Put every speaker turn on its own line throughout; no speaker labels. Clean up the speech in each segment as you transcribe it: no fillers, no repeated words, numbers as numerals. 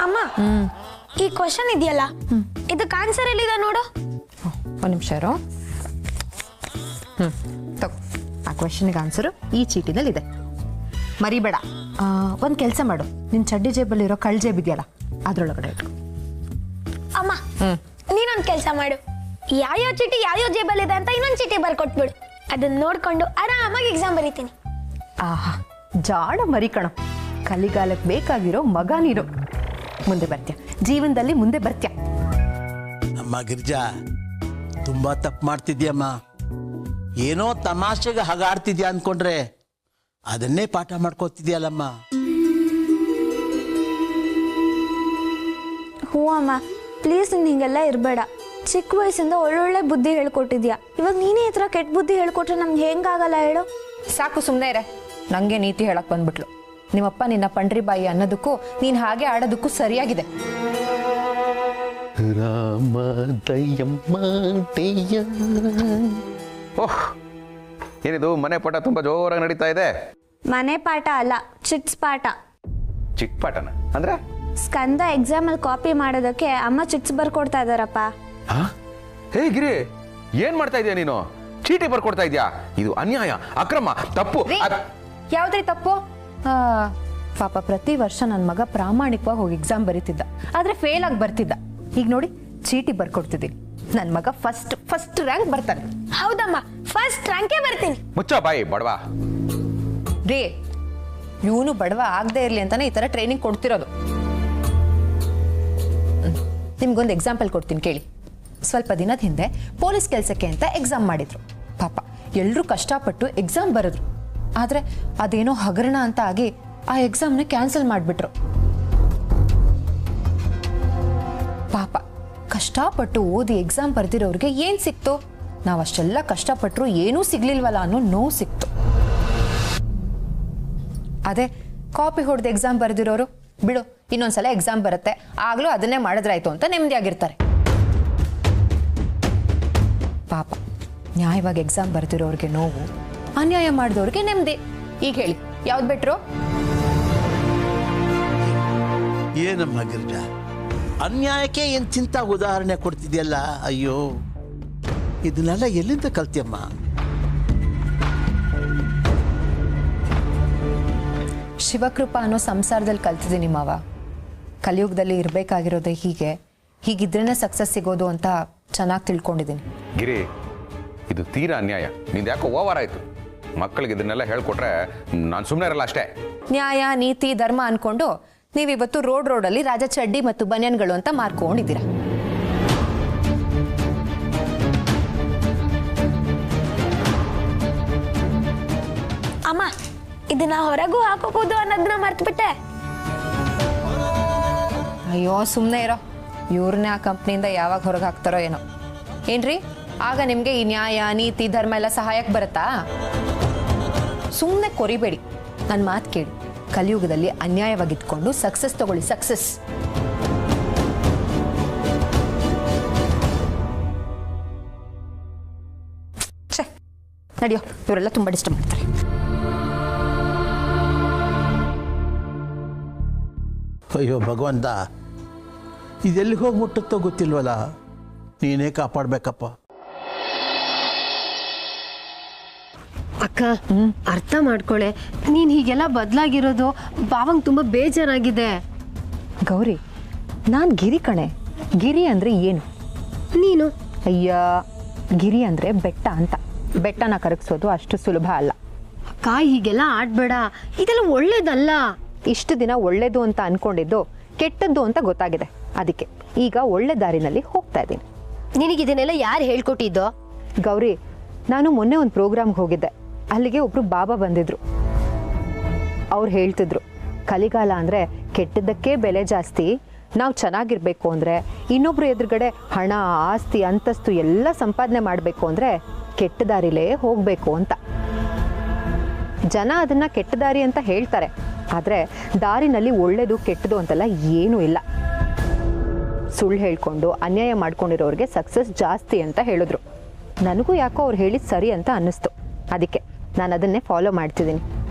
ಅಮ್ಮ ಈ ಕ್ವಶನ್ ಇದೆಯಲ್ಲ ಇದಕ್ಕೆ ಆನ್ಸರ್ ಎಲ್ಲಿದೆ ನೋಡು.
ಒಂದು ನಿಮಿಷ ಇರು. ತಗೋ, ಆ ಕ್ವಶನ್ಗೆ ಆನ್ಸರು ಈ ಚೀಟಿನಲ್ಲಿದೆ. ಮರಿಬೇಡ. ಒಂದು ಕೆಲಸ ಮಾಡು, ನಿನ್ನ ಚಡ್ಡಿ ಜೇಬಲ್ಲಿರೋ ಕಳ್ಳ ಜೇಬ್ ಇದೆಯಲ್ಲ ಅದ್ರೊಳಗಡೆ ಇಟ್ಕೊ.
ಅಮ್ಮ ನೀನೊಂದು ಕೆಲಸ ಮಾಡು, ಯಾವ್ಯಾವ ಚೀಟಿ ಯಾವ್ಯಾವ ಜೇಬಲ್ಲಿದೆ ಅಂತ ಇನ್ನೊಂದು ಚೀಟಿ ಬರ್ಕೊಟ್ಬಿಡು. ಅದನ್ನ ನೋಡ್ಕೊಂಡು ಆರಾಮಾಗಿ ಎಕ್ಸಾಮ್ ಬರೀತೀನಿ.
ಆಹಾ, ಜಾಡ ಮರಿ ಕಣ. ಕಲಿಗಾಲಕ್ಕೆ ಬೇಕಾಗಿರೋ ಮಗ ನೀನು. ಮುಂದೆ ಬರ್ತೀಯ, ಜೀವನದಲ್ಲಿ ಮುಂದೆ ಬರ್ತೀಯ.
ಅಮ್ಮ ಗಿರ್ಜಾ, ತುಂಬಾ ತಪ್ಪು ಮಾಡ್ತಿದ್ಯಮ್ಮ. ಏನೋ ತಮಾಷೆಗೆ ಹಾಗಾಡ್ತಿದ್ಯಾ ಅನ್ಕೊಂಡ್ರೆ ಅದನ್ನೇ ಪಾಠ ಮಾಡ್ಕೋತಿದ್ಯಲ್ಲಮ್ಮ.
ಹ್ಞೂ ಅಮ್ಮ, ಪ್ಲೀಸ್ ನೀನು ಹಿಂಗೆಲ್ಲ ಇರಬೇಡ. ಚಿಕ್ಕ ವಯಸ್ಸಿಂದ ಒಳ್ಳೊಳ್ಳೆ ಬುದ್ಧಿ ಹೇಳ್ಕೊಟ್ಟಿದ್ಯಾ. ಇವಾಗ ನೀನೇ ಈ ಥರ ಕೆಟ್ಟ ಬುದ್ಧಿ ಹೇಳ್ಕೊಟ್ರೆ ನಮ್ಗೆ ಹೆಂಗಾಗಲ್ಲ ಹೇಳು.
ಸಾಕು, ಸುಮ್ಮನೆ ಇರೆ. ನನಗೆ ನೀತಿ ಹೇಳಕ್ ಬಂದ್ಬಿಟ್ಲು. ನಿಮ್ಮಪ್ಪ ನಿನ್ನ ಪಂಡ್ರಿ ಬಾಯಿ ಅನ್ನೋದಕ್ಕೂ ನೀನು ಹಾಗೆ ಆಡೋದಕ್ಕೂ ಸರಿಯಾಗಿದೆ.
ರಾಮ ದಯಮ್ಮ ದಯ್ಯ. ಓಹ್, ಏನಿದು ಮನೆ ಪಾಠ ತುಂಬಾ ಜೋರಾಗಿ ನಡೀತಾ ಇದೆ?
ಮನೆ ಪಾಠ ಅಲ್ಲ, ಚಿಟ್ಸ್ ಪಾಠ.
ಚಿಕ್ಕ ಪಾಠನ ಅಂದ್ರೆ?
ಸ್ಕಂದ ಎಕ್ಸಾಮಲ್ಲಿ ಕಾಪಿ ಮಾಡೋದಕ್ಕೆ ಅಮ್ಮ ಚಿಟ್ಸ್ ಬರ್ಕೊಡ್ತಾ ಇದ್ದಾರಪ್ಪ.
ಹೇ ಗಿರಿ, ಏನ್ ಮಾಡ್ತಾ ಇದೀಯ ನೀನು? ಚೀಟಿ ಬರ್ಕೊಡ್ತಾ ಇದ್ಯಾ? ಇದು ಅನ್ಯಾಯ, ಅಕ್ರಮ, ತಪ್ಪು.
ಯಾವ್ದ್ರಿ ತಪ್ಪು? ಪಾಪ ಪ್ರತಿ ವರ್ಷ ನನ್ನ ಮಗ ಪ್ರಾಮಾಣಿಕವಾಗಿ ಹೋಗಿ ಎಕ್ಸಾಮ್ ಬರೀತಿದ್ದ, ಆದ್ರೆ ಫೇಲ್ ಆಗಿ ಬರ್ತಿದ್ದ. ಈಗ ನೋಡಿ ಚೀಟಿ ಬರ್ಕೊಡ್ತಿದ್ದೀನಿ, ನನ್ನ ಮಗ ಫಸ್ಟ್ ರ್ಯಾಂಕ್ ಬರ್ತಾನೆ.
ಹೌದಮ್ಮ, ಫಸ್ಟ್ ರ್ಯಾಂಕೇ ಬರ್ತೀನಿ.
ಮುಚ್ಚ ಬಾಯಿ ಬಡವಾ.
ರೇ, ಇವನು ಬಡವ ಆಗದೆ ಇರ್ಲಿ ಅಂತಾನೆ ಈ ತರ ಟ್ರೈನಿಂಗ್ ಕೊಡ್ತಿರೋದು. ನಿಮ್ಗೊಂದು ಎಕ್ಸಾಂಪಲ್ ಕೊಡ್ತೀನಿ ಕೇಳಿ. ಸ್ವಲ್ಪ ದಿನದ ಹಿಂದೆ ಪೊಲೀಸ್ ಕೆಲಸಕ್ಕೆ ಅಂತ ಎಕ್ಸಾಮ್ ಮಾಡಿದ್ರು. ಪಾಪ ಎಲ್ಲರೂ ಕಷ್ಟಪಟ್ಟು ಎಕ್ಸಾಮ್ ಬರೆದ್ರು, ಆದ್ರೆ ಅದೇನೋ ಹಗರಣ ಅಂತ ಆಗಿ ಆ ಎಕ್ಸಾಮ್ನ ಕ್ಯಾನ್ಸಲ್ ಮಾಡಿಬಿಟ್ರು. ಪಾಪ ಕಷ್ಟಪಟ್ಟು ಓದಿ ಎಕ್ಸಾಮ್ ಬರ್ದಿರೋರಿಗೆ ಏನ್ ಸಿಕ್ತು? ನಾವು ಅಷ್ಟೆಲ್ಲ ಕಷ್ಟಪಟ್ಟರು ಏನೂ ಸಿಗ್ಲಿಲ್ವಲ್ಲ ಅನ್ನೋ ನೋವು ಸಿಕ್ತು. ಅದೇ ಕಾಪಿ ಹೊಡೆದು ಎಕ್ಸಾಮ್ ಬರೆದಿರೋರು, ಬಿಡು ಇನ್ನೊಂದ್ಸಲ ಎಕ್ಸಾಮ್ ಬರುತ್ತೆ ಆಗ್ಲೂ ಅದನ್ನೇ ಮಾಡಿದ್ರಾಯ್ತು ಅಂತ ನೆಮ್ಮದಿಯಾಗಿರ್ತಾರೆ. ಪಾಪ ನ್ಯಾಯವಾಗಿ ಎಕ್ಸಾಮ್ ಬರ್ದಿರೋರಿಗೆ ನೋವು, ಅನ್ಯಾಯ ಮಾಡಿದವ್ರಿಗೆ ನೆಮ್ಮದಿ. ಈಗ ಹೇಳಿ ಯಾವ್ದು ಬೆಟ್ರು?
ಏನಮ್ಮ ಗಿರ್ಜಾ, ಅನ್ಯಾಯಕ್ಕೆ ಏನ್ ಚಿಂತ ಉದಾಹರಣೆ ಕೊಡ್ತಿದ್ಯಲ್ಲ. ಅಯ್ಯೋ, ಇದನ್ನೆಲ್ಲ ಎಲ್ಲಿಂದ ಕಲ್ತಿಯಮ್ಮ?
ಶಿವಕೃಪಾ ಅನ್ನೋ ಸಂಸಾರದಲ್ಲಿ ಕಲ್ತಿದ್ದೀನಿ ಮಾವ. ಕಲಿಯುಗದಲ್ಲಿ ಇರಬೇಕಾಗಿರೋದೇ ಹೀಗಿದ್ರೇನೆ ಸಕ್ಸಸ್ ಸಿಗೋದು ಅಂತ ಚೆನ್ನಾಗಿ ತಿಳ್ಕೊಂಡಿದ್ದೀನಿ.
ಗಿರಿ, ಇದು ತೀರಾ ಅನ್ಯಾಯ. ನಿಂದು ಯಾಕೋ ಓವರ್ ಆಯ್ತು. ಮಕ್ಕಳಿಗೆ ಇದನ್ನೆಲ್ಲ ಹೇಳ್ಕೊಟ್ರೆ ನಾನು ಸುಮ್ಮನೆ ಇರಲ್ಲ ಅಷ್ಟೇ.
ನ್ಯಾಯ ನೀತಿ ಧರ್ಮ ಅನ್ಕೊಂಡು ನೀವಿವತ್ತು ರೋಡಲ್ಲಿ ರಾಜ ಚಡ್ಡಿ ಮತ್ತು ಬನಿಯನ್ಗಳು ಅಂತ ಮಾರ್ಕೊಂಡಿದ್ದೀರಾ.
ಅಮ್ಮ, ಇದನ್ನ ಹೊರಗೂ ಹಾಕೋಬಹುದು ಅನ್ನೋದನ್ನ ಮರ್ತ್ಬಿಟ್ಟೆ.
ಅಯ್ಯೋ ಸುಮ್ಮನೆ ಇರೋ. ಇವ್ರನ್ನೇ ಆ ಕಂಪ್ನಿಯಿಂದ ಯಾವಾಗ ಹೊರಗೆ ಹಾಕ್ತಾರೋ ಏನೋ. ಏನ್ರಿ, ಆಗ ನಿಮ್ಗೆ ಈ ನ್ಯಾಯ ನೀತಿ ಧರ್ಮ ಎಲ್ಲ ಸಹಾಯಕ್ಕೆ ಬರುತ್ತಾ? ಸುಮ್ಮನೆ ಕೊರಿಬೇಡಿ, ನನ್ನ ಮಾತು ಕೇಳಿ. ಕಲಿಯುಗದಲ್ಲಿ ಅನ್ಯಾಯವಾಗಿದ್ಕೊಂಡು ಸಕ್ಸಸ್ ತಗೊಳ್ಳಿ, ಸಕ್ಸಸ್. ನಡಿಯೋ, ಇವರೆಲ್ಲ ತುಂಬಾ ಡಿಸ್ಟರ್ಬ್ ಮಾಡ್ತಾರೆ.
ಅಯ್ಯೋ ಭಗವಂತ, ಇದೆಲ್ಲಿಗೆ ಹೋಗಿ ಮುಟ್ಟುತ್ತೋ ಗೊತ್ತಿಲ್ವಲ್ಲ. ನೀನೇ ಕಾಪಾಡ್ಬೇಕಪ್ಪ.
ಅಕ್ಕ, ಅರ್ಥ ಮಾಡ್ಕೊಳೆ. ನೀನ್ ಹೀಗೆಲ್ಲ ಬದಲಾಗಿರೋದು ಬಾವಂಗ್ ತುಂಬಾ ಬೇಜಾರಾಗಿದೆ.
ಗೌರಿ, ನಾನ್ ಗಿರಿ ಕಣೆ. ಗಿರಿ ಅಂದ್ರೆ ಏನು?
ನೀನು
ಅಯ್ಯ, ಗಿರಿ ಅಂದ್ರೆ ಬೆಟ್ಟ ಅಂತ. ಬೆಟ್ಟನ ಕರಗಿಸೋದು ಅಷ್ಟು ಸುಲಭ ಅಲ್ಲ.
ಅಕ್ಕ, ಹೀಗೆಲ್ಲ ಆಡ್ಬೇಡ. ಇದೆಲ್ಲ ಒಳ್ಳೇದಲ್ಲ.
ಇಷ್ಟು ದಿನ ಒಳ್ಳೇದು ಅಂತ ಅನ್ಕೊಂಡಿದ್ದು ಕೆಟ್ಟದ್ದು ಅಂತ ಗೊತ್ತಾಗಿದೆ. ಅದಕ್ಕೆ ಈಗ ಒಳ್ಳೆ ದಾರಿನಲ್ಲಿ ಹೋಗ್ತಾ ಇದ್ದೀನಿ.
ನಿನಗಿದನ್ನೆಲ್ಲ ಯಾರು ಹೇಳ್ಕೊಟ್ಟಿದ್ದೋ?
ಗೌರಿ, ನಾನು ಮೊನ್ನೆ ಒಂದು ಪ್ರೋಗ್ರಾಮ್ಗೆ ಹೋಗಿದ್ದೆ. ಅಲ್ಲಿಗೆ ಒಬ್ರು ಬಾಬಾ ಬಂದಿದ್ರು. ಅವ್ರು ಹೇಳ್ತಿದ್ರು, ಕಲಿಗಾಲ ಅಂದ್ರೆ ಕೆಟ್ಟದ್ದಕ್ಕೆ ಬೆಲೆ ಜಾಸ್ತಿ. ನಾವು ಚೆನ್ನಾಗಿರ್ಬೇಕು ಅಂದ್ರೆ, ಇನ್ನೊಬ್ರು ಎದುರುಗಡೆ ಹಣ ಆಸ್ತಿ ಅಂತಸ್ತು ಎಲ್ಲ ಸಂಪಾದನೆ ಮಾಡಬೇಕು ಅಂದ್ರೆ ಕೆಟ್ಟ ದಾರಿಲೇ ಹೋಗ್ಬೇಕು ಅಂತ. ಜನ ಅದನ್ನ ಕೆಟ್ಟ ದಾರಿ ಅಂತ ಹೇಳ್ತಾರೆ, ಆದ್ರೆ ದಾರಿನಲ್ಲಿ ಒಳ್ಳೇದು ಕೆಟ್ಟದು ಅಂತೆಲ್ಲ ಏನೂ ಇಲ್ಲ. ಸುಳ್ಳು ಹೇಳ್ಕೊಂಡು ಅನ್ಯಾಯ ಮಾಡ್ಕೊಂಡಿರೋರಿಗೆ ಸಕ್ಸಸ್ ಜಾಸ್ತಿ ಅಂತ ಹೇಳಿದ್ರು. ನನಗೂ ಯಾಕೋ ಅವ್ರು ಹೇಳಿದ್ ಸರಿ ಅಂತ ಅನ್ನಿಸ್ತು. ಅದಕ್ಕೆ ನಾನು ಅದನ್ನೇ ಫಾಲೋ ಮಾಡ್ತಿದ್ದೀನಿ.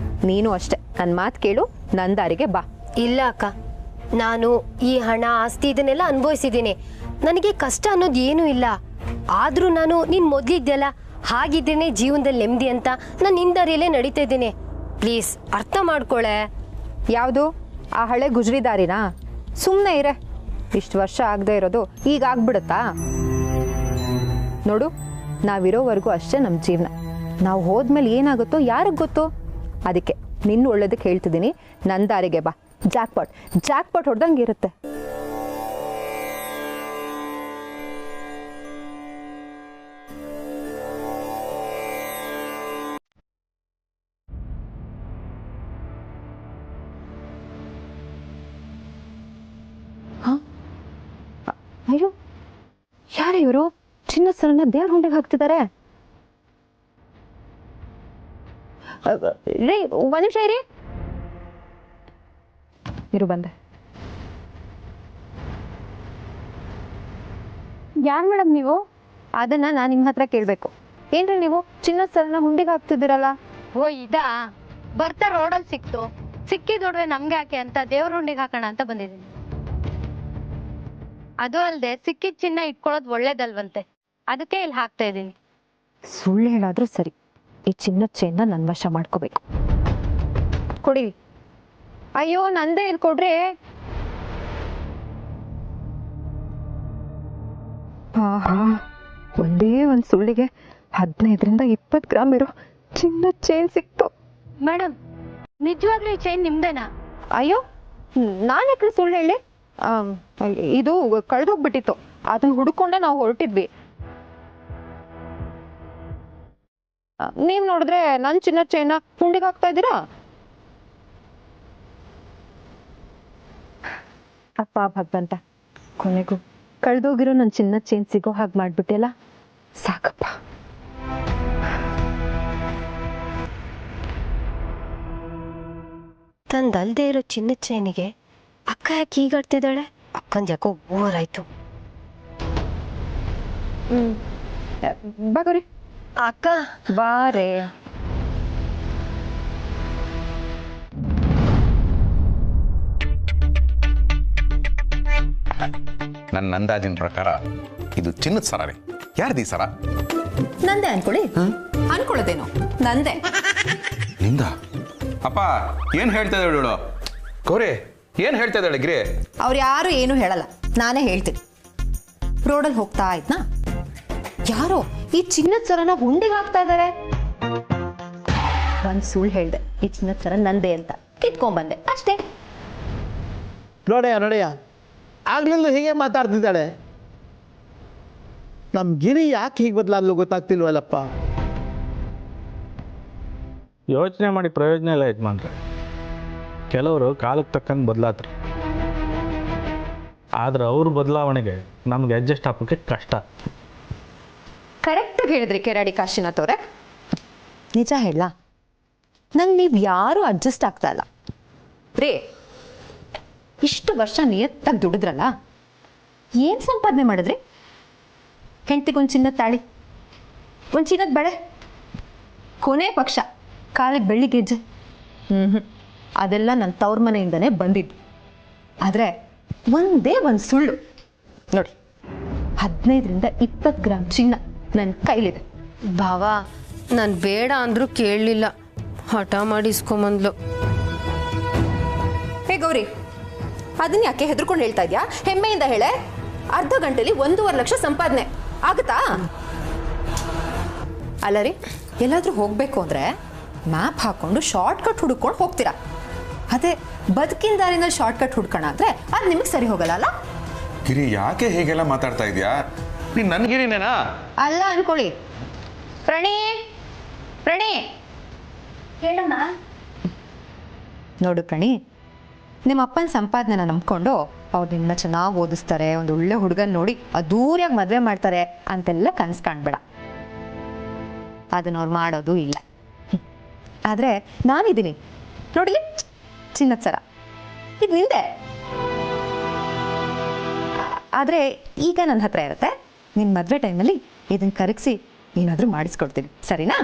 ನೀನು ಅಷ್ಟೆ, ನನ್ನ ಮಾತು ಕೇಳು, ನನ್ನ ದಾರಿಗೆ ಬಾ.
ಇಲ್ಲ ಅಕ್ಕ, ನಾನು ಈ ಹಣ ಆಸ್ತಿ ಇದನ್ನೆಲ್ಲ ಅನುಭವಿಸಿದ್ದೀನಿ. ನನಗೆ ಕಷ್ಟ ಅನ್ನೋದು ಏನೂ ಇಲ್ಲ. ಆದರೂ ನಾನು ನೀನು ಮೊದಲಿದ್ದೆಲ್ಲ ಹಾಗಿದ್ದೇನೆ ಜೀವನದಲ್ಲಿ ನೆಮ್ಮದಿ ಅಂತ ನಾನು ನಿಂದರಿಯಲ್ಲೇ ನಡೀತಾ ಇದ್ದೀನಿ. ಪ್ಲೀಸ್ ಅರ್ಥ ಮಾಡ್ಕೊಳೆ.
ಯಾವುದು ಆ ಹಳೆ ಗುಜರಿದಾರಿನಾ? ಸುಮ್ಮನೆ ಇರೆ. ಇಷ್ಟು ವರ್ಷ ಆಗದೆ ಇರೋದು ಈಗ ಆಗ್ಬಿಡುತ್ತಾ? ನೋಡು, ನಾವಿರೋವರೆಗೂ ಅಷ್ಟೇ ನಮ್ಮ ಜೀವನ. ನಾವು ಹೋದ್ಮೇಲೆ ಏನಾಗುತ್ತೋ ಯಾರಿಗೆ ಗೊತ್ತು? ಅದಕ್ಕೆ ನಿನ್ನ ಒಳ್ಳೇದಕ್ಕೆ ಹೇಳ್ತಿದ್ದೀನಿ, ನನ್ನ ದಾರಿಗೆ ಬಾ. ಜಾಕ್ಪಾಟ್ ಹೊಡೆದಂಗೆ ಇರುತ್ತೆ. ಅಯ್ಯೋ, ಯಾರು ಇವರು? ಚಿನ್ನದ ಸರನ ದೇವ್ರ ಹುಂಡಿಗೆ ಹಾಕ್ತಿದ್ದಾರೆ. ರೀ, ಒಂದು ನಿಮಿಷ ಇರಿ. ಇರು, ಬಂದೆ. ಯಾರು ಮೇಡಮ್ ನೀವು? ಅದನ್ನ ನಾನು ನಿಮ್ಮ ಹತ್ರ ಕೇಳಬೇಕು. ಏನ್ರಿ ನೀವು ಚಿನ್ನದ ಸರನ ಹುಂಡಿಗೆ ಹಾಕ್ತಿದ್ದೀರಲ್ಲ?
ಓ ಇದಾ? ಬರ್ತಾ ರೋಡಲ್ಲಿ ಸಿಕ್ತು. ಸಿಕ್ಕಿದೊಡವೆ ನಮ್ಗೆ ಯಾಕೆ ಅಂತ ದೇವ್ರ ಹುಂಡಿಗೆ ಹಾಕೋಣ ಅಂತ ಬಂದಿದ್ದೀನಿ. ಅದು ಅಲ್ಲದೆ ಸಿಕ್ಕಿದ ಚಿನ್ನ ಇಟ್ಕೊಳ್ಳೋದು ಒಳ್ಳೇದಲ್ವಂತೆ, ಅದಕ್ಕೆ ಇಲ್ಲಿ ಹಾಕ್ತಾ ಇದ್ದೀನಿ.
ಸುಳ್ಳು ಹೇಳಾದ್ರೂ ಸರಿ, ಈ ಚಿನ್ನದ ಚೈನ್ನ ನನ್ನ ವಶ ಮಾಡ್ಕೋಬೇಕು. ಕೊಡಿ. ಅಯ್ಯೋ, ನಂದೇ ಇಲ್ಲಿ ಕೊಡ್ರಿ. ಒಂದೇ ಒಂದು ಸುಳ್ಳಿಗೆ 15ರಿಂದ 20 ಗ್ರಾಮ್ ಇರೋ ಚಿನ್ನದ ಚೈನ್ ಸಿಕ್ತು.
ಮೇಡಮ್, ನಿಜವಾಗ್ಲೂ ಈ ಚೈನ್ ನಿಮ್ದೇನಾ?
ಅಯ್ಯೋ, ನಾನು ಯಾಕೆ ಸುಳ್ಳು ಹೇಳಿ? ಇದು ಕಳೆದೋಗ್ಬಿಟ್ಟಿತ್ತು. ಅದನ್ನ ಹುಡ್ಕೊಂಡೆ ನಾವು ಹೊರಟಿದ್ವಿ. ನೀವ್ ನೋಡಿದ್ರೆ ನನ್ ಚಿನ್ನದ ಚೈನ ಹುಂಡಿಗೆ ಹಾಕ್ತಾ ಇದ್ದೀರಾ? ಅಪ್ಪ ಭಗವಂತ, ಕೊನೆಗೂ ಕಳೆದೋಗಿರೋ ನನ್ ಚಿನ್ನದ ಚೈನ್ ಸಿಗೋ ಹಾಗೆ ಮಾಡ್ಬಿಟ್ಟೆಲ್ಲ. ಸಾಕಪ್ಪ.
ತಂದಲ್ದೇ ಇರೋ ಚಿನ್ನದ ಚೈನಿಗೆ ಅಕ್ಕ ಯಾಕೆ ಹೀಗಾಡ್ತಿದ್ದಾಳೆ? ಅಕ್ಕಂದ್ ಯಾಕೋ ಓವರ್ ಆಯ್ತು.
ಬಾಗೋರಿ.
ಅಕ್ಕ
ಬಾರೇ.
ನನ್ನ ಅಂದಾಜಿನ ಪ್ರಕಾರ ಇದು ಚಿನ್ನದ ಸರ ರೀ. ಯಾರ್ದು ಈ ಸರ?
ನಂದೇ ಅನ್ಕೊಳ್ಳಿ. ಅನ್ಕೊಳ್ಳೋದೇನು? ನಂದೇ.
ನಿಂದ? ಅಪ್ಪ ಏನ್ ಹೇಳ್ತಾ ಇದ್ದಾಳೆ ಇವಳು? ಗೌರಿ ಏನ್ ಹೇಳ್ತಾ ಇದ್ದಾಳೆ ಗಿರಿ?
ಅವ್ರು ಯಾರು ಏನು ಹೇಳಲ್ಲ, ನಾನೇ ಹೇಳ್ತೀನಿ. ರೋಡಲ್ಲಿ ಹೋಗ್ತಾ ಇದ್ನಾ, ಯಾರೋ ಈ ಚಿನ್ನದ ಸರನ ಹುಂಡಿಗೆ ಹಾಕ್ತಾ ಇದ್ದಾರೆ. ಒಂದ್ ಸುಳ್ಳು ಹೇಳ್ದೆ, ಈ ಚಿನ್ನದ ಸರ ನಂದೇ ಅಂತ. ಕಿತ್ಕೊಂಡ್ಬಂದೆ ಅಷ್ಟೇ.
ನೋಡೆಯ ಆಗ್ಲಿಲ್ಲ ಹೀಗೆ ಮಾತಾಡ್ತಿದ್ದಾಳೆ. ನಮ್ಮ ಗಿರಿ ಯಾಕೆ ಹೀಗೆ ಬದಲಾದ್ಲು ಗೊತ್ತಾಗ್ತಿಲ್ವಲ್ಲಪ್ಪ.
ಯೋಚನೆ ಮಾಡಿ ಪ್ರಯೋಜನ ಇಲ್ಲ ಯಜಮಾನ್ರೆ. ಕೆಲವರು ಕಾಲಕ್ಕೆ ತಕ್ಕಂಗೆ ಬದಲಾತ್ರಿ, ಆದ್ರೆ ಅವ್ರ ಬದಲಾವಣೆಗೆ ನಮ್ಗೆ ಅಡ್ಜಸ್ಟ್ ಹಾಕೋಕ್ಕೆ ಕಷ್ಟ.
ಕರೆಕ್ಟಾಗಿ ಹೇಳಿದ್ರಿ ಕೆರಾಡಿ ಕಾಶಿನಾಥ್ ಅವರೇ. ನಿಜ ಹೇಳ, ನಂಗೆ ನೀವು ಯಾರು ಅಡ್ಜಸ್ಟ್ ಆಗ್ತಾ ಇಲ್ಲ ರೇ. ಇಷ್ಟು ವರ್ಷ ನಿಯತ್ತಾಗಿ ದುಡಿದ್ರಲ್ಲ, ಏನು ಸಂಪಾದನೆ ಮಾಡಿದ್ರಿ? ಹೆಂಡ್ತಿಗೊಂದು ಚಿನ್ನದ ತಾಳಿ, ಒಂದು ಚಿನ್ನದ ಬಳೆ, ಕೊನೆ ಪಕ್ಷ ಕಾಲಿಗೆ ಬೆಳ್ಳಿ ಗೆಜ್ಜೆ. ಅದೆಲ್ಲ ನನ್ನ ತವ್ರ ಮನೆಯಿಂದನೇ ಬಂದಿದ್ದು. ಆದರೆ ಒಂದೇ ಒಂದು ಸುಳ್ಳು ನೋಡಿ, 15ರಿಂದ 20 ಗ್ರಾಮ್ ಚಿನ್ನ ನನ್ನ ಕೈಲಿದೆ.
ಭಾವ, ನಾನು ಬೇಡ ಅಂದ್ರೂ ಕೇಳಲಿಲ್ಲ, ಹಠ ಮಾಡಿ ಇಸ್ಕೊಂಬಂದ್ಲು.
ಹೇ ಗೌರಿ, ಅದನ್ನ ಯಾಕೆ ಹೆದರ್ಕೊಂಡು ಹೇಳ್ತಾ ಇದ್ಯಾ? ಹೆಮ್ಮೆಯಿಂದ ಹೇಳೆ. ಅರ್ಧ ಗಂಟೆಲಿ 1.5 ಲಕ್ಷ ಸಂಪಾದನೆ ಆಗುತ್ತಾ? ಅಲ್ಲ ರೀ, ಎಲ್ಲಾದ್ರೂ ಹೋಗ್ಬೇಕು ಅಂದ್ರೆ ಮ್ಯಾಪ್ ಹಾಕೊಂಡು ಶಾರ್ಟ್ ಕಟ್ ಹುಡ್ಕೊಂಡು ಹೋಗ್ತೀರಾ. ಅದೇ ಬದುಕಿನ ದಾರಿನಲ್ಲಿ ಶಾರ್ಟ್ ಕಟ್ ಹುಡ್ಕೋಣ ಅಂದ್ರೆ ಅದು ನಿಮಗೆ ಸರಿ ಹೋಗಲ್ಲ ಅಲ್ಲ?
ಗಿರಿ ಯಾಕೆ ಹೀಗೆಲ್ಲ ಮಾತಾಡ್ತಾ ಇದೀಯಾ? ನೀನ್ ನನ್ ಗಿರಿನೇನಾ?
ಅಲ್ಲ ಅನ್ಕೊಳ್ಳಿ. ಪ್ರಣಿ
ಹೇಳಮ್ಮ.
ನೋಡು ಪ್ರಣಿ, ನಿಮ್ಮ ಅಪ್ಪನ ಸಂಪಾದನೆನ ನಂಬ್ಕೊಂಡು ಅವ್ರು ನಿನ್ನ ಚೆನ್ನಾಗಿ ಓದಿಸ್ತಾರೆ, ಒಂದು ಒಳ್ಳೆ ಹುಡುಗನ ನೋಡಿ ಅದ್ದೂರಿಯಾಗಿ ಮದುವೆ ಮಾಡ್ತಾರೆ ಅಂತೆಲ್ಲ ಕನಸು ಕಾಣ್ಬೇಡ. ಅದನ್ನ ಅವ್ರು ಮಾಡೋದು ಇಲ್ಲ. ಆದರೆ ನಾನಿದ್ದೀನಿ ನೋಡಿ, ಚಿನ್ನದ ಸರ ಇದು ನಿಂದೆ. ಆದರೆ ಈಗ ನನ್ನ ಹತ್ರ ಇರುತ್ತೆ. ನಿನ್ನ ಮದುವೆ ಟೈಮಲ್ಲಿ ಇದನ್ನು ಕರಗಿಸಿ ಏನಾದರೂ ಮಾಡಿಸ್ಕೊಡ್ತೀನಿ, ಸರಿನಾ?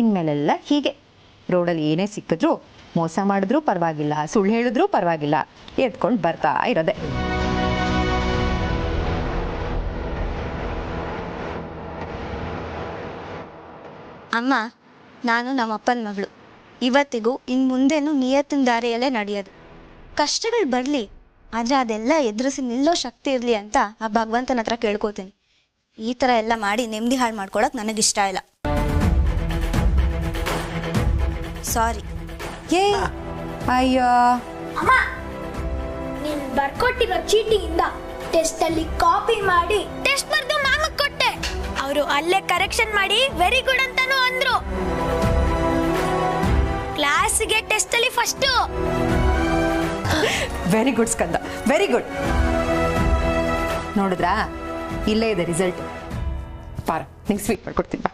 ಇನ್ಮೇಲೆಲ್ಲ ಹೀಗೆ ರೋಡಲ್ಲಿ ಏನೇ ಸಿಕ್ಕಿದ್ರು ಮೋಸ ಮಾಡಿದ್ರೂ ಪರವಾಗಿಲ್ಲ, ಸುಳ್ಳು ಹೇಳಿದ್ರೂ ಪರವಾಗಿಲ್ಲ, ಎತ್ಕೊಂಡು ಬರ್ತಾ ಇರೋದೆ.
ಅಮ್ಮ, ನಾನು ನಮ್ಮಪ್ಪನ ಮಗಳು. ಇವತ್ತಿಗೂ ಇನ್ನು ಮುಂದೆನೂ ನಿಯತ್ತಿನ ದಾರಿಯಲ್ಲೇ ನಡೆಯೋದು. ಕಷ್ಟಗಳು ಬರಲಿ, ಆದರೆ ಅದೆಲ್ಲ ಎದುರಿಸಿ ನಿಲ್ಲೋ ಶಕ್ತಿ ಇರಲಿ ಅಂತ ಆ ಭಗವಂತನ ಹತ್ರ ಕೇಳ್ಕೊತೀನಿ. ಈ ಥರ ಎಲ್ಲ ಮಾಡಿ ನೆಮ್ಮದಿ ಹಾಳು ಮಾಡ್ಕೊಳಕ್ಕೆ ನನಗಿಷ್ಟ ಇಲ್ಲ. ಸಾರಿ.
ಏ ಅಯ್ಯೋ,
ಅಮ್ಮ, ನೀನ್ ಬರ್ಕೊಟ್ಟಿರೋ ಚೀಟಿಯಿಂದ ಟೆಸ್ಟ್ ಅಲ್ಲಿ ಕಾಪಿ ಮಾಡಿ ಟೆಸ್ಟ್ ಬರ್ದು ಮ್ಯಾಮ್ ಕೊಟ್ಟೆ. ಅವರು ಅಲ್ಲೇ ಕರೆಕ್ಷನ್ ಮಾಡಿ ವೆರಿ ಗುಡ್ ಅಂತಾನು ಅಂದ್ರು. ಕ್ಲಾಸ್ಗೆ ಟೆಸ್ಟ್ ಅಲ್ಲಿ ಫಸ್ಟ್.
ವೆರಿ ಗುಡ್ ಸ್ಕಂದ, ವೆರಿ ಗುಡ್. ನೋಡಿದ್ರಾ, ಇಲ್ಲೇ ಇದೆ ರಿಸಲ್ಟ್. ಪಾರ, ನಿಂಗೆ ಸ್ವೀಟ್ ಮಾಡ್ಕೊಡ್ತೀನಿ ಬಾ.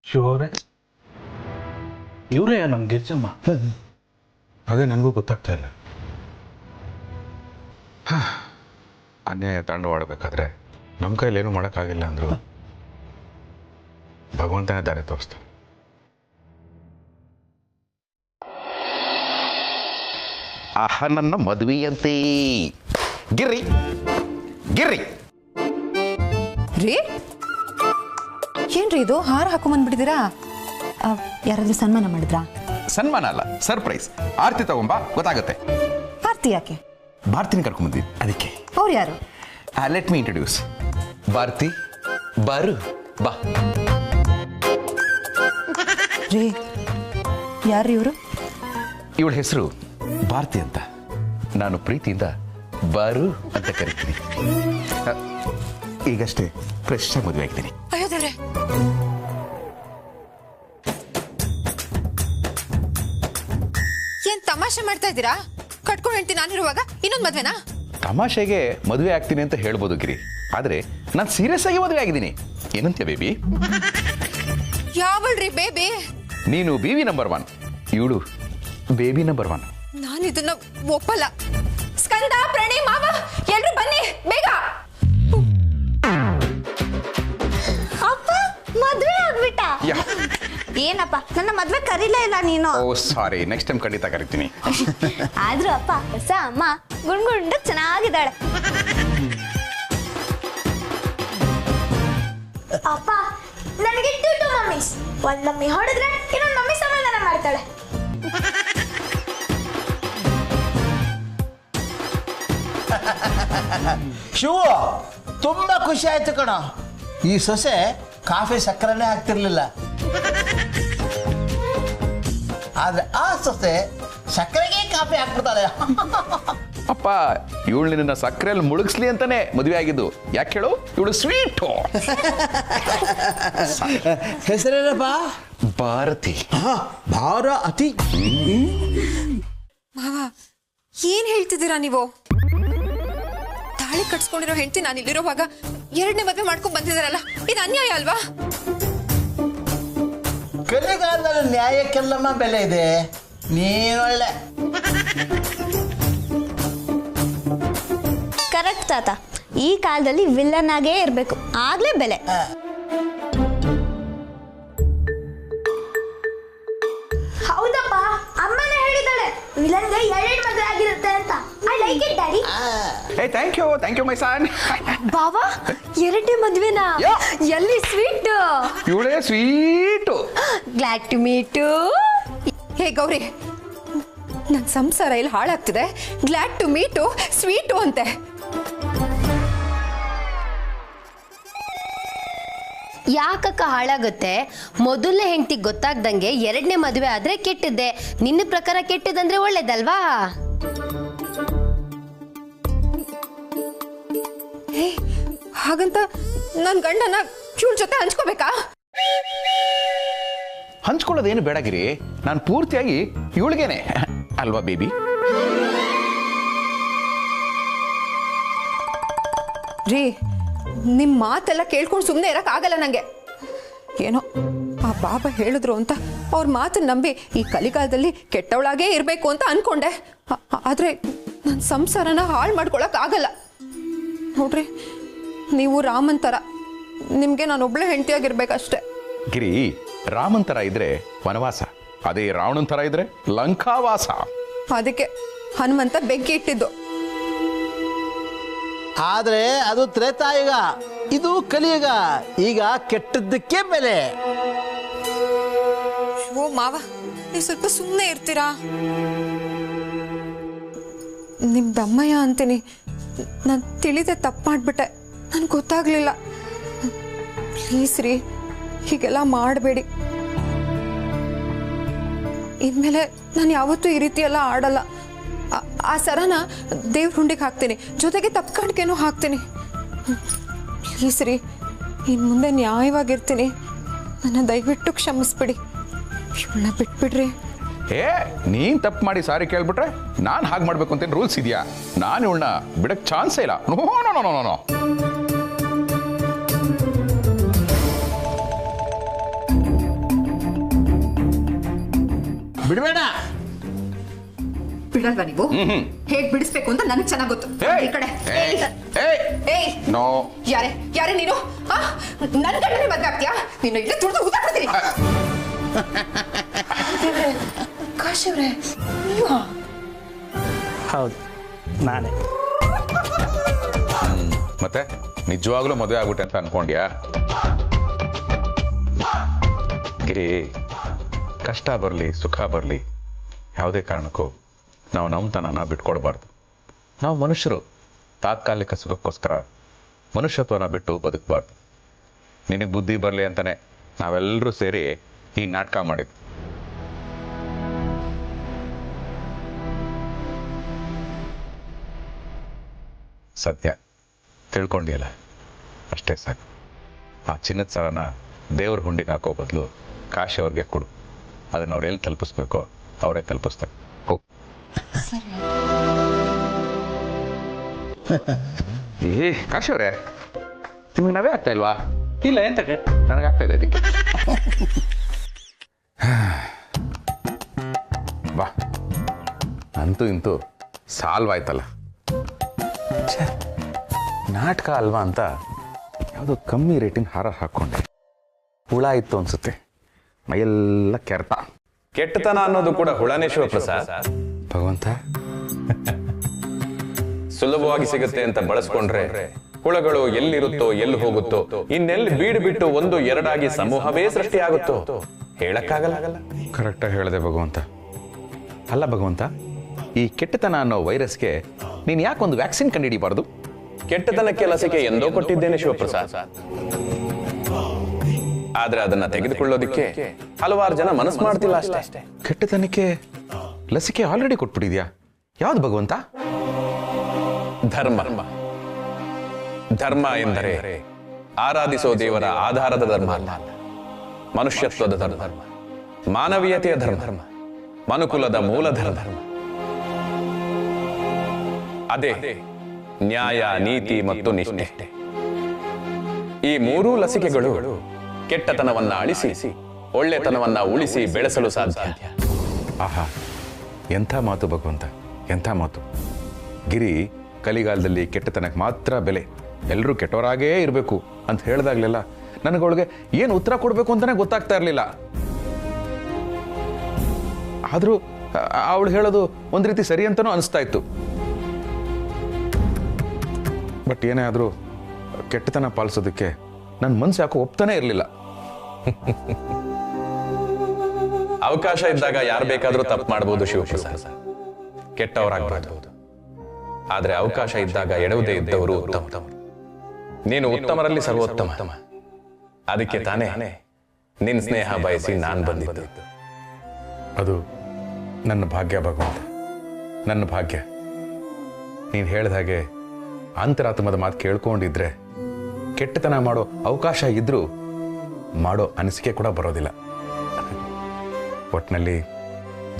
ಶಿವರೇ, ಇವರೇ ನಮ್ಮ ಗಿರ್ಜಮ್ಮ?
ಅದೇ ನನಗೂ ಗೊತ್ತಾಗ್ತಾ ಇಲ್ಲ. ಅನ್ಯಾಯ ತಾಂಡವಾಡಬೇಕಾದ್ರೆ ನಮ್ಮ ಕೈಲೇನು ಮಾಡೋಕ್ಕಾಗಿಲ್ಲ ಅಂದರು. ಭಗವಂತನೇ ದಾರಿ ತೋರಿಸ್ತಾನೆ. ಆಹ, ನನ್ನ ಮದುವೆಯಂತೆ. ಗಿರ್ರಿ ಗಿರ್ರಿ.
ರೀ, ಏನ್ರಿ ಇದು ಹಾರ ಹಾಕೊಂಬಂದ್ಬಿಟ್ಟಿದ್ದೀರಾ? ಯಾರಾದ್ರೂ ಸನ್ಮಾನ ಮಾಡಿದ್ರಾ?
ಸನ್ಮಾನ ಅಲ್ಲ, ಸರ್ಪ್ರೈಸ್. ಆರತಿ ತಗೊಂಬಾ, ಗೊತ್ತಾಗುತ್ತೆ.
ಆರ್ತಿ ಯಾಕೆ?
ಭಾರತಿನ ಕರ್ಕೊಂಬಂದಿದ್ದು ಅದಕ್ಕೆ.
ಅವ್ರು ಯಾರು?
Let me introduce. ಭಾರತಿ, ಬಾರು ಬಾ.
ರೀ, ಯಾರು ಇವರು?
ಇವಳ ಹೆಸರು ಭಾರತಿ ಅಂತ. ನಾನು ಪ್ರೀತಿಯಿಂದ ಬಾರು ಅಂತ ಕರಿತೀನಿ. ಈಗಷ್ಟೇ ಫ್ರೆಶ್ ಆಗಿ ಮದುವೆ ಆಗಿದ್ದೀನಿ.
ಅಯ್ಯೋ ದೇವ್ರೆ,
ಏನ್ ತಮಾಷೆ ಮಾಡ್ತಾ ಇದ್ದೀರಾ? ಕಟ್ಕೊಂಡು ಹೇಳ್ತೀನಿ ನಾನಿರುವಾಗ ಇನ್ನೊಂದು ಮದ್ವೆನಾ?
ತಮಾಷೆಗೆ ಮದುವೆ ಆಗ್ತೀನಿ ಅಂತ ಹೇಳ್ಬೋದು ಗಿರಿ, ಆದ್ರೆ ನಾನು ಸೀರಿಯಸ್ ಆಗಿ ಮದುವೆ ಆಗಿದ್ದೀನಿ. ಏನಂತೀಯ ಬೇಬಿ?
ಯಾವಳ್ರಿ ಬೇಬಿ?
ನೀನು ಬೇಬಿ ನಂಬರ್ 1, ಇವಳು ಬೇಬಿ ನಂಬರ್ 1.
ನಾನು ಇದನ್ನ ಒಪ್ಪಲ್ಲ. ಸ್ಕಂದ, ಪ್ರಣಯ್, ಮಾವ ಎಲ್ರು ಬನ್ನಿ ಬೇಗ.
ಅಪ್ಪ, ಮದ್ವೆ ಆಗ್ಬಿಟ್ಟ? ಏನಪ್ಪ, ನನ್ನ ಮದ್ವೆ ಕರೀಲೇ ಇಲ್ಲ ನೀನು.
ಓ ಸಾರಿ, ನೆಕ್ಸ್ಟ್ ಟೈಮ್ ಖಂಡಿತ ಕರಿತೀನಿ.
ಆದ್ರೂ ಅಪ್ಪ, ಹೊಸ ಅಮ್ಮ ಗುಂಡ್ ಚೆನ್ನಾಗಿದ್ದಾಳೆ.
ಅಪ್ಪ, ನನಗೆ 2 ಮಮ್ಮೀಸ್. ಒಂದ್ ಮಮ್ಮಿ ಹೊಡೆದ್ರೆ ಇನ್ನೊಂದ್ ಮಮ್ಮಿ ಸಮಾಧಾನ ಮಾಡ್ತಾಳೆ.
ಶಿವು, ತುಂಬಾ ಖುಷಿ ಆಯ್ತು ಕಣ. ಈ ಸೊಸೆ ಕಾಫಿ ಸಕ್ಕರೆನೇ ಹಾಕ್ತಿರ್ಲಿಲ್ಲ, ಆದ್ರೆ ಆ ಸೊಸೆ ಸಕ್ಕರೆಗೆ ಕಾಫಿ ಹಾಕ್ಬಿಡ್ತಾಳೆ.
ಅಪ್ಪ, ಇವಳು ನಿನ್ನ ಸಕ್ಕರೆಯಲ್ಲಿ ಮುಳುಗಿಸ್ಲಿ ಅಂತಾನೆ ಮದುವೆ ಆಗಿದ್ದು. ಯಾಕೆ ಹೇಳು? ಇವಳು ಸ್ವೀಟ್.
ಹೆಸರೇನಪ್ಪ?
ಭಾರತಿ.
ಭಾರತಿ.
ಮಾವ, ಏನ್ ಹೇಳ್ತಿದ್ದೀರಾ ನೀವು? ತಾಳಿ ಕಟ್ಸ್ಕೊಂಡಿರೋ ಹೆಂಡತಿ ನಾನು ಇಲ್ಲಿರೋವಾಗ 2ನೇ ಮದ್ವೆ ಮಾಡ್ಕೊಂಡ್ ಬಂದಿದ್ದಾರಲ್ಲ, ಇದು ಅನ್ಯಾಯ ಅಲ್ವಾ?
ಕಲಿಗಾಲದಲ್ಲಿ ನ್ಯಾಯಕ್ಕೆಲ್ಲಮ್ಮ ಬೆಲೆ ಇದೆ. ನೀನೊಳ್ಳೆ.
ಕರೆಕ್ಟ್ ತಾತ, ಈ ಕಾಲದಲ್ಲಿ ವಿಲ್ಲನ್ ಆಗೇ ಇರ್ಬೇಕು, ಆಗ್ಲೇ ಬೆಲೆ.
ಹೌದಪ್ಪ, ಅಮ್ಮನೇ ಹೇಳಿದಾಳೆ ವಿಲನ್ಗೆ 2 ಮದುವೆ ಆಗಿರುತ್ತೆ ಅಂತ. I like it daddy.
ಹೇ, ಥ್ಯಾಂಕ್ ಯು ಮೈ ಸನ್.
ಬಾವಾ, 2ನೇ ಮದ್ವೆನಾ? ಎಲ್ಲಿ ಸ್ವೀಟ್?
ಇವಳೇ ಸ್ವೀಟು.
Glad to meet.
ಹೇ ಗೌರಿ, ನನ್ನ ಸಂಸಾರ ಇಲ್ಲಿ ಹಾಳಾಗ್ತಿದೆ. ಗ್ಲಾಡ್ ಟು ಮೀಟು, ಸ್ವೀಟು ಅಂತೆ.
ಯಾಕಕ್ಕ ಹಾಳಾಗುತ್ತೆ? ಮೊದಲನೇ ಹೆಂಡತಿಗೆ ಗೊತ್ತಾಗ್ದಂಗೆ 2ನೇ ಮದುವೆ ಆದ್ರೆ ಕೆಟ್ಟದ್ದೆ. ನಿನ್ನ ಪ್ರಕಾರ ಕೆಟ್ಟದಂದ್ರೆ ಒಳ್ಳೇದಲ್ವಾ?
ಹಾಗಂತ ನನ್ ಗಂಡನ ಇವಳ ಜೊತೆ ಹಂಚ್ಕೋಬೇಕಾ?
ಹಂಚ್ಕೊಳ್ಳೋದೇನು ಬೇಡಗಿರಿ, ನಾನು ಪೂರ್ತಿಯಾಗಿ ಇವಳಿಗೇನೆ ಅಲ್ವಾ ಬೇಬಿ?
ರೀ, ನಿಮ್ ಮಾತೆಲ್ಲ ಕೇಳ್ಕೊಂಡು ಸುಮ್ಮನೆ ಇರಕ್ ಆಗಲ್ಲ ನಂಗೆ. ಏನೋ ಆ ಬಾಬಾ ಹೇಳಿದ್ರು ಅಂತ ಅವ್ರ ಮಾತನ್ನ ನಂಬಿ ಈ ಕಲಿಕಾಲದಲ್ಲಿ ಕೆಟ್ಟವಳಾಗೇ ಇರಬೇಕು ಅಂತ ಅನ್ಕೊಂಡೆ. ಆದ್ರೆ ನನ್ನ ಸಂಸಾರನ ಹಾಳು ಮಾಡ್ಕೊಳಕ್ ಆಗಲ್ಲ. ನೋಡ್ರಿ, ನೀವು ರಾಮನ್ ಥರ ನಿಮಗೆ ನಾನು ಒಬ್ಳೆ ಹೆಂಡತಿಯಾಗಿರ್ಬೇಕಷ್ಟೆ.
ಗಿರಿ, ರಾಮನ್ ಥರ ಇದ್ರೆ ವನವಾಸ, ಅದೇ ರಾವಣನ್ ಥರ ಇದ್ರೆ ಲಂಕಾವಾಸ.
ಅದಕ್ಕೆ ಹನುಮಂತ ಬೆಂಕಿ ಇಟ್ಟಿದ್ದು.
ಆದ್ರೆ ಅದು ತ್ರೇತಾಯುಗ, ಇದು ಕಲಿಯುಗ. ಈಗ ಕೆಟ್ಟದ್ದಕ್ಕೆ ಬೆಲೆ.
ಓ ಮಾವ, ನೀವು ಸ್ವಲ್ಪ ಸುಮ್ಮನೆ ಇರ್ತೀರಾ? ನಿಮ್ದಮ್ಮಯ್ಯ ಅಂತೀನಿ. ನಾನು ತಿಳಿದೆ ತಪ್ಪು ಮಾಡಿಬಿಟ್ಟೆ, ನನ್ಗೆ ಗೊತ್ತಾಗ್ಲಿಲ್ಲ. ಪ್ಲೀಸ್ ರೀ, ಹೀಗೆಲ್ಲ ಮಾಡಬೇಡಿ. ಇನ್ಮೇಲೆ ನಾನು ಯಾವತ್ತೂ ಈ ರೀತಿ ಎಲ್ಲ ಆಡಲ್ಲ. ಆ ಸರನ ದೇವ್ರ ಹುಂಡಿಗೆ ಹಾಕ್ತೀನಿ, ಜೊತೆಗೆ ತಪ್ಪು ಕಾಣಿಕೆನೂ ಹಾಕ್ತೀನಿ. ಪ್ಲೀಸ್ ರೀ, ಇನ್ನು ಮುಂದೆ ನ್ಯಾಯವಾಗಿರ್ತೀನಿ. ನನ್ನ ದಯವಿಟ್ಟು ಕ್ಷಮಿಸ್ಬಿಡಿ. ಇವಳನ್ನ ಬಿಟ್ಬಿಡ್ರಿ.
ನೀನ್ ತಪ್ಪು ಮಾಡಿ ಸಾರಿ ಕೇಳ್ಬಿಟ್ರೆ ನಾನು ಹಾಗೆ ಮಾಡ್ಬೇಕು ಅಂತ ರೂಲ್ಸ್ ಇದೆಯಾ? ನಾನು ಇವಳನ್ನ ಬಿಡಕ್ ಚಾನ್ಸೇ ಇಲ್ಲ. No no no no no.
ಬಿಡಬೇಡ.
ಬಿಡಲ್ವಾ ನೀವು? ಹೇಗ್ ಬಿಡಿಸ್ಬೇಕು ಅಂತ ನನಗೆ ಚೆನ್ನಾಗಿ ಗೊತ್ತು. ಈ ಕಡೆ
ನೋ.
ಯಾರೇ ನೀನು? ನನ್ನ ಗಂಡನೇ ಮದ್ವೆ ಆಗ್ತೀಯಾ? ನೀನು ಇಲ್ಲೇ ತುಳಿದು ಊದಾಡ್ತೀನಿ. ಕಾಶವ್ರೆ, ನೀವಾ?
ಹೌದು, ನಾನೇ.
ಮತ್ತೆ ನಿಜವಾಗ್ಲೂ ಮದುವೆ ಆಗ್ಬಿಟ್ಟೆ ಅಂತ ಅನ್ಕೊಂಡ್ಯಾ? ಗಿರಿ, ಕಷ್ಟ ಬರಲಿ ಸುಖ ಬರಲಿ, ಯಾವುದೇ ಕಾರಣಕ್ಕೂ ನಾವು ನಮ್ಮತನನ ಬಿಟ್ಕೊಡ್ಬಾರ್ದು. ನಾವು ಮನುಷ್ಯರು ತಾತ್ಕಾಲಿಕ ಸುಖಕ್ಕೋಸ್ಕರ ಮನುಷ್ಯತ್ವನ ಬಿಟ್ಟು ಬದುಕಬಾರ್ದು. ನಿನಗೆ ಬುದ್ಧಿ ಬರಲಿ ಅಂತಾನೆ ನಾವೆಲ್ಲರೂ ಸೇರಿ ಈ ನಾಟಕ ಮಾಡಿದ್ವಿ. ಸತ್ಯ ತಿಳ್ಕೊಂಡಿಯಲ್ಲ, ಅಷ್ಟೇ ಸಾಕು. ಆ ಚಿನ್ನದ ಸರನ ದೇವ್ರ ಹುಂಡಿಗೆ ಹಾಕೋ ಬದಲು ಕಾಶಿ ಅವ್ರಿಗೆ ಕೊಡು. ಅದನ್ನ ಅವ್ರು ಎಲ್ಲಿ ತಲುಪಿಸ್ಬೇಕೋ ಅವರೇ ತಲುಪಿಸ್ತಾರೆ. ಹೋಗಿ. ಏ ಕಾಶಿ ಅವರೇ, ನಿಮಗೆ ನವೇ ಆಗ್ತಾ ಇಲ್ವಾ?
ಇಲ್ಲ, ಎಂತಕ್ಕೆ?
ನನಗಾಗ್ತಾ ಇದೆ ಅದಕ್ಕೆ. ಬಾ, ಅಂತೂ ಇಂತೂ ಸಾಲ್ವ್ ಆಯ್ತಲ್ಲ. ನಾಟಕ ಅಲ್ವಾ ಅಂತ ಯಾವುದೋ ಕಮ್ಮಿ ರೇಟಿನ ಹಾರ ಹಾಕ್ಕೊಂಡೆ. ಹುಳ ಇತ್ತು ಅನ್ಸುತ್ತೆ, ಮೈಯೆಲ್ಲ ಕೆರ್ತ.
ಕೆಟ್ಟತನ ಅನ್ನೋದು ಕೂಡ ಹುಳನೇ ಶಿವಪ್ರಸಾದ್.
ಭಗವಂತ,
ಸುಲಭವಾಗಿ ಸಿಗುತ್ತೆ ಅಂತ ಬಳಸ್ಕೊಂಡ್ರೆ ಹುಳಗಳು ಎಲ್ಲಿರುತ್ತೋ ಎಲ್ಲಿ ಹೋಗುತ್ತೋ, ಇನ್ನೆಲ್ಲಿ ಬೀಡು ಬಿಟ್ಟು ಒಂದು ಎರಡಾಗಿ ಸಮೂಹವೇ ಸೃಷ್ಟಿಯಾಗುತ್ತೋ ಹೇಳಕ್ಕಾಗಲ್ಲ.
ಕರೆಕ್ಟಾಗಿ ಹೇಳಿದೆ ಭಗವಂತ. ಅಲ್ಲ ಭಗವಂತ, ಈ ಕೆಟ್ಟತನ ಅನ್ನೋ ವೈರಸ್ಗೆ ನೀನು ಯಾಕೊಂದು ವ್ಯಾಕ್ಸಿನ್ ಕಂಡುಹಿಡಿಬಾರ್ದು?
ಕೆಟ್ಟತನಕ್ಕೆ ಲಸಿಕೆ ಎಂದೋ ಕೊಟ್ಟಿದ್ದೇನೆ ಶಿವಪ್ರಸಾದ್. ಆದ್ರೆ ಅದನ್ನ ತೆಗೆದುಕೊಳ್ಳೋದಿಕ್ಕೆ ಹಲವಾರು ಜನ ಮನಸ್ಸು ಮಾಡ್ತಿಲ್ಲ ಅಷ್ಟೇ.
ಕೆಟ್ಟತನಕ್ಕೆ ಲಸಿಕೆ ಆಲ್ರೆಡಿ ಕೊಟ್ಬಿಟ್ಟಿದ್ಯಾ? ಯಾವ್ದು ಭಗವಂತ?
ಧರ್ಮ. ಧರ್ಮ ಎಂದರೆ ಆರಾಧಿಸೋ ದೇವರ ಆಧಾರದ ಧರ್ಮ ಅಲ್ಲ, ಮನುಷ್ಯತ್ವದ ಧರ್ಮ, ಮಾನವೀಯತೆಯ ಧರ್ಮ, ಮನುಕುಲದ ಮೂಲ ಧರ್ಮ. ಅದೇ ನ್ಯಾಯ, ನೀತಿ ಮತ್ತು ನಿಷ್ಠೆ. ಈ ಮೂರೂ ಲಸಿಕೆಗಳು ಕೆಟ್ಟತನವನ್ನ ಅಳಿಸಿ ಒಳ್ಳೆತನವನ್ನ ಉಳಿಸಿ ಬೆಳೆಸಲು ಸಾಧ್ಯ.
ಆಹಾ, ಎಂಥ ಮಾತು ಭಗವಂತ, ಎಂಥ ಮಾತು. ಗಿರಿ ಕಲಿಗಾಲದಲ್ಲಿ ಕೆಟ್ಟತನಕ್ಕೆ ಮಾತ್ರ ಬೆಲೆ, ಎಲ್ಲರೂ ಕೆಟ್ಟವರಾಗೇ ಇರಬೇಕು ಅಂತ ಹೇಳಿದಾಗ್ಲೆಲ್ಲ ನನಗೊಳಗೆ ಏನು ಉತ್ತರ ಕೊಡಬೇಕು ಅಂತಾನೆ ಗೊತ್ತಾಗ್ತಾ ಇರಲಿಲ್ಲ. ಆದರೂ ಅವಳು ಹೇಳೋದು ಒಂದು ರೀತಿ ಸರಿ ಅಂತನೂ ಅನಿಸ್ತಾ ಇತ್ತು. ಬಟ್ ಏನೇ ಆದರೂ ಕೆಟ್ಟತನ ಪಾಲಿಸೋದಕ್ಕೆ ನನ್ನ ಮನಸ್ಸು ಯಾಕೋ ಒಪ್ತಾನೆ ಇರಲಿಲ್ಲ.
ಅವಕಾಶ ಇದ್ದಾಗ ಯಾರು ಬೇಕಾದ್ರೂ ತಪ್ಪು ಮಾಡಬಹುದು ಶಿವಪ್ರಸಾದ್, ಕೆಟ್ಟವರಾಗಬಹುದು. ಆದ್ರೆ ಅವಕಾಶ ಇದ್ದಾಗ ಎಡವುದೇ ಇದ್ದವರು ಉತ್ತಮ. ನೀನು ಉತ್ತಮರಲ್ಲಿ ಸರ್ವೋತ್ತಮ. ಅದಕ್ಕೆ ತಾನೇ ನಿನ್ ಸ್ನೇಹ ಬಯಸಿ ನಾನು ಬಂದಿದ್ದು.
ಅದು ನನ್ನ ಭಾಗ್ಯ ಭಗವಂತ, ನನ್ನ ಭಾಗ್ಯ. ನೀನು ಹೇಳಿದ ಹಾಗೆ ಅಂತರಾತ್ಮದ ಮಾತು ಕೇಳ್ಕೊಂಡಿದ್ರೆ ಕೆಟ್ಟತನ ಮಾಡೋ ಅವಕಾಶ ಇದ್ರೂ ಮಾಡೋ ಅನಿಸಿಕೆ ಕೂಡ ಬರೋದಿಲ್ಲ. ಒಟ್ಟಿನಲ್ಲಿ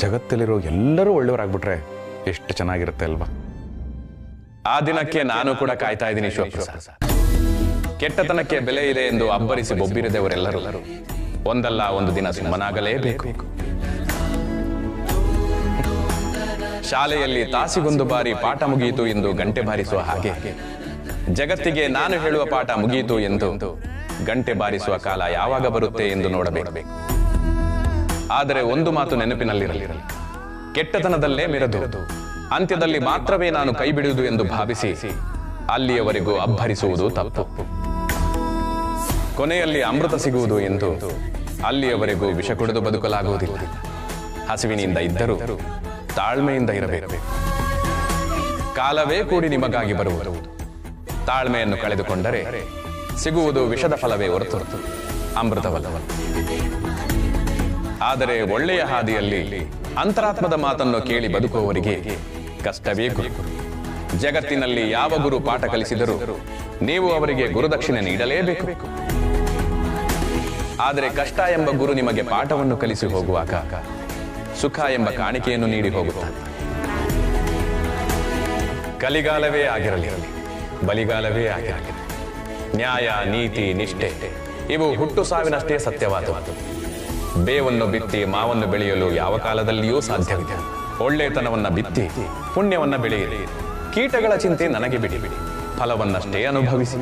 ಜಗತ್ತಲ್ಲಿರೋ ಎಲ್ಲರೂ ಒಳ್ಳೆಯವರಾಗ್ಬಿಟ್ರೆ ಎಷ್ಟು ಚೆನ್ನಾಗಿರುತ್ತೆ ಅಲ್ವಾ?
ಆ ದಿನಕ್ಕೆ ನಾನು ಕೂಡ ಕಾಯ್ತಾ ಇದ್ದೀನಿ ಶಿವಪ್ರಸಾದ್. ಕೆಟ್ಟತನಕ್ಕೆ ಬೆಲೆ ಇದೆ ಎಂದು ಅಬ್ಬರಿಸಿ ಬೊಬ್ಬಿರದವರೆಲ್ಲರೂ ಒಂದಲ್ಲ ಒಂದು ದಿನ ಸುಮ್ಮನಾಗಲೇಬೇಕು. ಶಾಲೆಯಲ್ಲಿ ತಾಸಿಗೊಂದು ಬಾರಿ ಪಾಠ ಮುಗಿಯಿತು ಎಂದು ಗಂಟೆ ಬಾರಿಸುವ ಹಾಗೆ ಜಗತ್ತಿಗೆ ನಾನು ಹೇಳುವ ಪಾಠ ಮುಗಿಯಿತು ಎಂದು ಗಂಟೆ ಬಾರಿಸುವ ಕಾಲ ಯಾವಾಗ ಬರುತ್ತೆ ಎಂದು ನೋಡಬೇಕು. ಆದರೆ ಒಂದು ಮಾತು ನೆನಪಿನಲ್ಲಿರಲಿ, ಕೆಟ್ಟತನದಲ್ಲೇ ಮೆರೆದು ಅಂತ್ಯದಲ್ಲಿ ಮಾತ್ರವೇ ನಾನು ಕೈ ಬಿಡುವುದು ಎಂದು ಭಾವಿಸಿ ಅಲ್ಲಿಯವರೆಗೂ ಅಬ್ಬರಿಸುವುದು ತಪ್ಪು. ಕೊನೆಯಲ್ಲಿ ಅಮೃತ ಸಿಗುವುದು ಎಂದು ಅಲ್ಲಿಯವರೆಗೂ ವಿಷ ಕುಡಿದು ಬದುಕಲಾಗುವುದಿಲ್ಲ. ಹಸಿವಿನಿಂದ ಇದ್ದರೂ ತಾಳ್ಮೆಯಿಂದ ಇರಬೇಕು. ಕಾಲವೇ ಕೂಡಿ ನಿಮಗಾಗಿ ಬರುವುದು. ತಾಳ್ಮೆಯನ್ನು ಕಳೆದುಕೊಂಡರೆ ಸಿಗುವುದು ವಿಷದ ಫಲವೇ ಹೊರತು ಅಮೃತವಲ್ಲ. ಆದರೆ ಒಳ್ಳೆಯ ಹಾದಿಯಲ್ಲಿ ಅಂತರಾತ್ಮದ ಮಾತನ್ನು ಕೇಳಿ ಬದುಕುವವರಿಗೆ ಕಷ್ಟವೇ ಗುರು. ಜಗತ್ತಿನಲ್ಲಿ ಯಾವ ಗುರು ಪಾಠ ಕಲಿಸಿದರೂ ನೀವು ಅವರಿಗೆ ಗುರುದಕ್ಷಿಣೆ ನೀಡಲೇಬೇಕು. ಆದರೆ ಕಷ್ಟ ಎಂಬ ಗುರು ನಿಮಗೆ ಪಾಠವನ್ನು ಕಲಿಸಿ ಹೋಗುವಾಗ ಸುಖ ಎಂಬ ಕಾಣಿಕೆಯನ್ನು ನೀಡಿ ಹೋಗುತ್ತಾನೆ. ಕಲಿಗಾಲವೇ ಆಗಿರಲಿ, ಬಲಿಗಾಲವೇ ಆಗಿರಲಿ, ನ್ಯಾಯ, ನೀತಿ, ನಿಷ್ಠೆ ಇವು ಹುಟ್ಟು ಸಾವಿನಷ್ಟೇ ಸತ್ಯವಾದವು. ಬೇವನ್ನು ಬಿತ್ತಿ ಮಾವನ್ನು ಬೆಳೆಯಲು ಯಾವ ಕಾಲದಲ್ಲಿಯೂ ಸಾಧ್ಯವಿದೆ. ಒಳ್ಳೆತನವನ್ನ ಬಿತ್ತಿ ಪುಣ್ಯವನ್ನ ಬೆಳೆಯಿರಿ. ಕೀಟಗಳ ಚಿಂತೆ ನನಗೆ ಬಿಡಿ, ಫಲವನ್ನಷ್ಟೇ ಅನುಭವಿಸಿ.